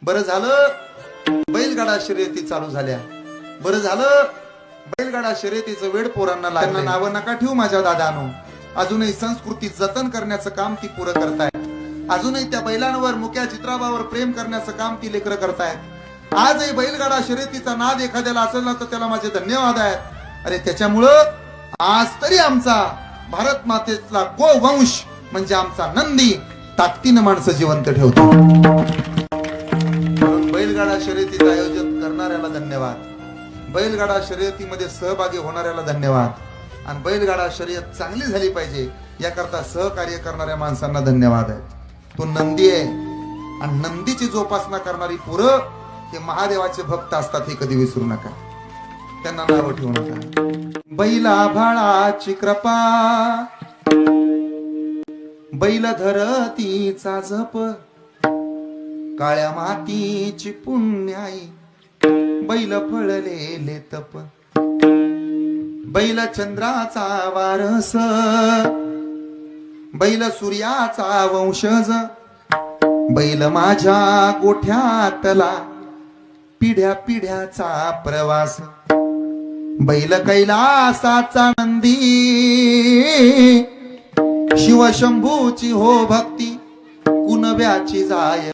बरं झालं बैलगाडा शर्यती चालू झाल्या, बरं झालं बैलगाडा शर्यतीचं वेळ पोरांना लागलं। नावं नका ठेवू माझ्या दादानो, अजूनही संस्कृती जतन करण्याचं काम ती पुरं करतायत। अजूनही त्या बैलांवर मुक्या चित्राबावर प्रेम करण्याचं काम ती लेकरं करतायत। आजही बैलगाडा शर्यतीचा नाद एखाद्याला असेल ना तर त्याला माझे धन्यवाद आहेत। अरे त्याच्यामुळं आज तरी आमचा भारत मातेचा गोवंश म्हणजे आमचा नंदी ताकदीनं माणसं जिवंत ठेवतो। म्हणून बैलगाडा शर्यतीचं आयोजन करणाऱ्याला धन्यवाद, बैलगाडा शर्यतीमध्ये सहभागी होणाऱ्याला धन्यवाद आणि बैलगाडा शर्यत चांगली झाली पाहिजे याकरता सहकार्य करणाऱ्या माणसांना धन्यवाद आहे। तो नंदी आहे आणि नंदीची जोपासना करणारी पोरं हे महादेवाचे भक्त असतात हे कधी विसरू नका, त्यांना नाव ठेवू नका। बैला भाळाची कृपा बैल धरतीचा जप, काळ्या मातीची पुण्याई बैल फळलेले तप, बैल चंद्राचा वारस बैल सूर्याचा वंशज, बैल माझ्या गोठ्यातला पिढ्या पिढ्याचा प्रवास, बैल कैलासाचा नंदी शिवशंभूची हो भक्ती कुणब्याची जाय।